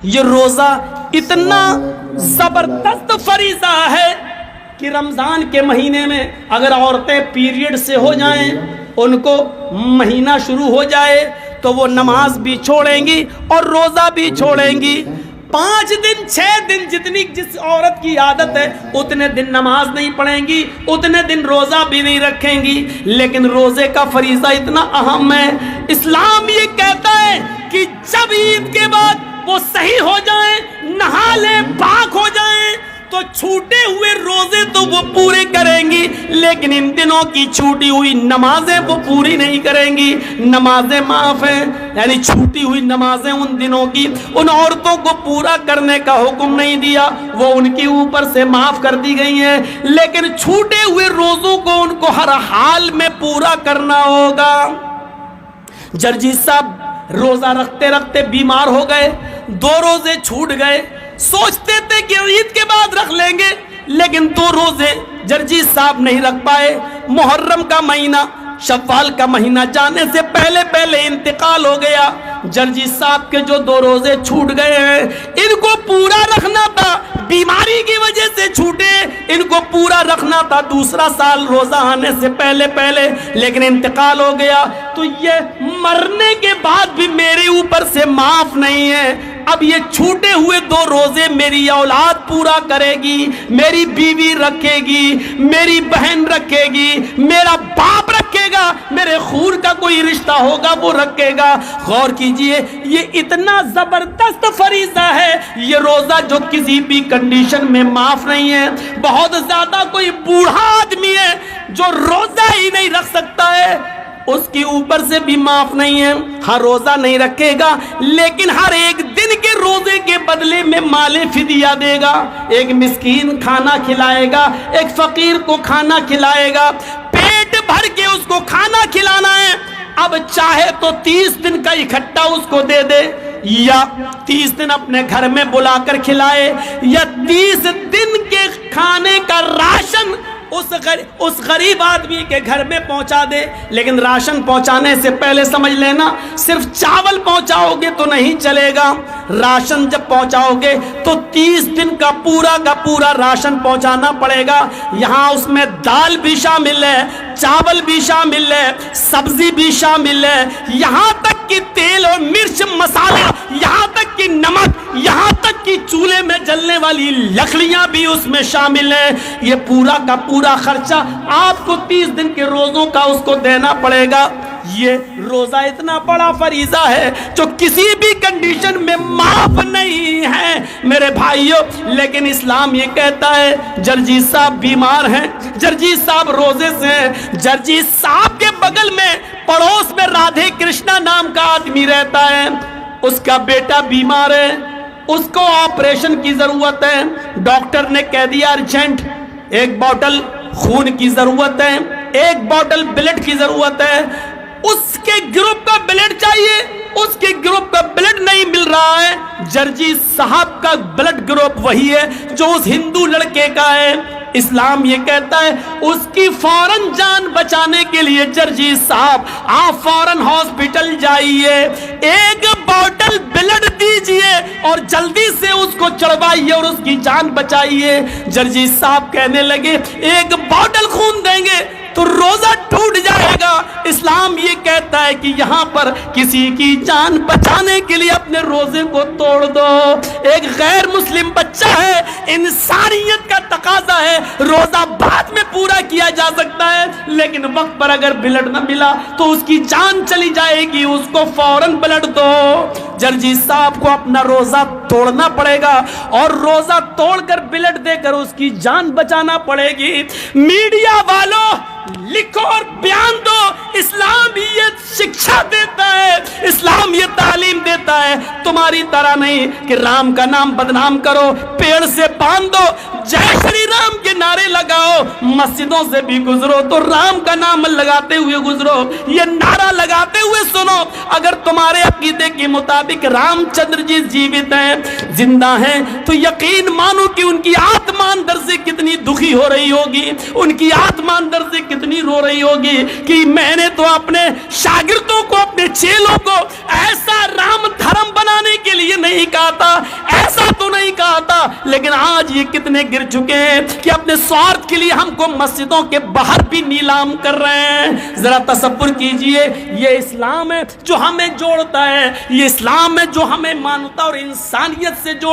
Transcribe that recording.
یہ روزہ اتنا زبردست فریضہ ہے کہ رمضان کے مہینے میں اگر عورتیں پیریڈ سے ہو جائیں، ان کو مہینہ شروع ہو جائے تو وہ نماز بھی چھوڑیں گی اور روزہ بھی چھوڑیں گی۔ 5 دن 6 دن جتنی جس عورت کی عادت ہے اتنے دن نماز نہیں پڑھیں گی، اتنے دن روزہ بھی نہیں رکھیں گی۔ لیکن روزے کا فریضہ اتنا اہم ہے، اسلام یہ کہتا ہے کہ جب عید کے بعد وہ صحیح ہو جائیں، نہا لیں، پاک ہو جائیں، تو چھوٹے ہوئے روزے تو وہ پورے کریں گی، لیکن ان دنوں کی چھوٹی ہوئی نمازیں وہ پوری نہیں کریں گی۔ نمازیں معاف ہیں، یعنی چھوٹی ہوئی نمازیں ان دنوں کی ان عورتوں کو پورا کرنے کا حکم نہیں دیا، وہ ان کے اوپر سے معاف کر دی گئی ہیں، لیکن چھوٹے ہوئے روزوں کو ان کو ہر حال میں پورا کرنا ہوگا۔ جرجی صاحب روزہ رکھتے رکھتے بیمار ہو گئے، 2 روزے چھوٹ گئے، سوچتے تھے کہ عید کے بعد رکھ لیں گے، لیکن 2 روزے جرجی صاحب نہیں رکھ پائے۔ محرم کا مہینہ، شوال کا مہینہ جانے سے پہلے انتقال ہو گیا۔ جرجی صاحب کے جو 2 روزے چھوٹ گئے ہیں ان کو پورا رکھنا تھا، بیماری کی وجہ سے چھوٹے، ان کو پورا رکھنا تھا دوسرا سال روزہ آنے سے پہلے، لیکن انتقال ہو گیا۔ تو یہ مرنے کے بعد بھی میرے اوپر سے معاف نہیں ہے، اب یہ چھوٹے ہوئے 2 روزے میری اولاد پورا کرے گی، میری بیوی رکھے گی، میری بہن رکھے گی، میرا باپ رکھے گا، میرے خون کا کوئی رشتہ ہوگا وہ رکھے گا۔ غور کیجئے، یہ اتنا زبردست فریضہ ہے یہ روزہ، جو کسی بھی کنڈیشن میں معاف نہیں ہے۔ بہت زیادہ کوئی بوڑھا آدمی ہے جو روزہ ہی نہیں رکھ سکتا ہے، اس کے اوپر سے بھی معاف نہیں ہے، ہر روزہ نہیں رکھے گا، لیکن ہر ایک دن کے روزے کے بدلے میں مال فدیہ دے گا۔ ایک مسکین کھانا کھلائے گا، ایک فقیر کو کھانا کھلائے گا، پیٹ بھر کے اس کو کھانا کھلانا ہے۔ اب چاہے تو 30 دن کا اکٹھا اس کو دے دے، یا 30 دن اپنے گھر میں بلا کر کھلائے، یا 30 دن کے کھانے کا راشن اس غریب آدمی کے گھر میں پہنچا دے۔ لیکن راشن پہنچانے سے پہلے سمجھ لینا، صرف چاول پہنچاؤ گے تو نہیں چلے گا، راشن جب پہنچاؤ گے تو 30 دن کا پورا راشن پہنچانا پڑے گا۔ یہاں اس میں دال بھی شامل ہے، چاول بھی شامل ہے، سبزی بھی شامل ہے، یہاں تک کہ تیل اور مرچ مسالہ، یہاں تک کہ نمک، یہاں تک کہ چولہے میں جلنے والی لکڑیاں بھی اس میں شامل ہیں۔ یہ پورا کا پورا خرچہ آپ کو 30 دن کے روزوں کا اس کو دینا پڑے گا۔ یہ روزہ اتنا بڑا فریضہ ہے جو کسی بھی کنڈیشن میں معاف نہیں ہے میرے بھائیوں۔ لیکن اسلام یہ کہتا ہے، جرجی صاحب بیمار ہیں، جرجی صاحب روزے سے ہیں، جرجی صاحب کے بغل میں پڑوس میں رادھے کرشنا نام کا آدمی رہتا ہے، اس کا بیٹا بیمار ہے، اس کو آپریشن کی ضرورت ہے، ڈاکٹر نے کہہ دیا ارجنٹ 1 بوتل خون کی ضرورت ہے، 1 بوتل بلڈ کی ضرورت ہے، اس کے گروپ کا بلڈ چاہیے، اس کے گروپ کا بلڈ نہیں مل رہا ہے۔ جرجی صاحب کا بلڈ گروپ وہی ہے جو اس ہندو لڑکے کا ہے۔ اسلام یہ کہتا ہے اس کی فوراً جان بچانے کے لیے جرجی صاحب آپ فوراً ہاسپٹل جائیے، 1 بوتل بلڈ دیجئے اور جلدی سے اس کو چڑھوائیے اور اس کی جان بچائیے۔ جرجی صاحب کہنے لگے 1 بوتل خون دیں گے تو روزہ ٹوٹ جائے گا۔ اسلام یہ کہتا ہے کہ یہاں پر کسی کی جان بچانے کے لیے اپنے روزے کو توڑ دو۔ ایک غیر مسلم بچہ ہے، انسانیت کا تقاضا ہے، روزہ بعد میں پورا کیا جا سکتا ہے، لیکن وقت پر اگر بلڈ نہ ملا تو اس کی جان چلی جائے گی، اس کو فوراً بلڈ دو۔ جرجی صاحب کو اپنا روزہ توڑنا پڑے گا اور روزہ توڑ کر بلڈ دے کر اس کی جان بچانا پڑے گی۔ میڈیا والوں لکھو اور بیان دو، اسلام یہ شکشا دیتا ہے، اسلام یہ تعلیم دیتا ہے، تمہاری طرح نہیں کہ رام کا نام بدنام کرو، پیڑ سے باندھ دو، جے شری رام کے نعرے لگاؤ، مسجدوں سے بھی گزرو تو رام کا نام لگاتے ہوئے گزرو، یہ نعرہ لگاتے ہوئے سنو۔ اگر تمہارے عقیدے کے مطابق رام چندر جی جیوت ہیں، زندہ ہیں، تو یقین مانو کہ ان کی آتما اندر سے کتنی دکھی ہو رہی ہوگی، ان کی آتما اندر سے کتنی رو رہی ہوگی کہ میں نے تو اپنے شاگردوں کو, اپنے چیلوں کو ایسا رام دھرم بنانے کے لیے نہیں کہا تھا, ایسا تو نہیں کہا تھا, لیکن آج یہ کتنے گر چکے ہیں کہ اپنے سوارتھ کے لیے ہم کو مسجدوں کے باہر بھی نیلام کر رہے ہیں. ذرا تصور کیجئے, یہ اسلام ہے جو ہمیں جوڑتا ہے, یہ اسلام ہے جو ہمیں مانوتا اور انسانیت سے جوڑ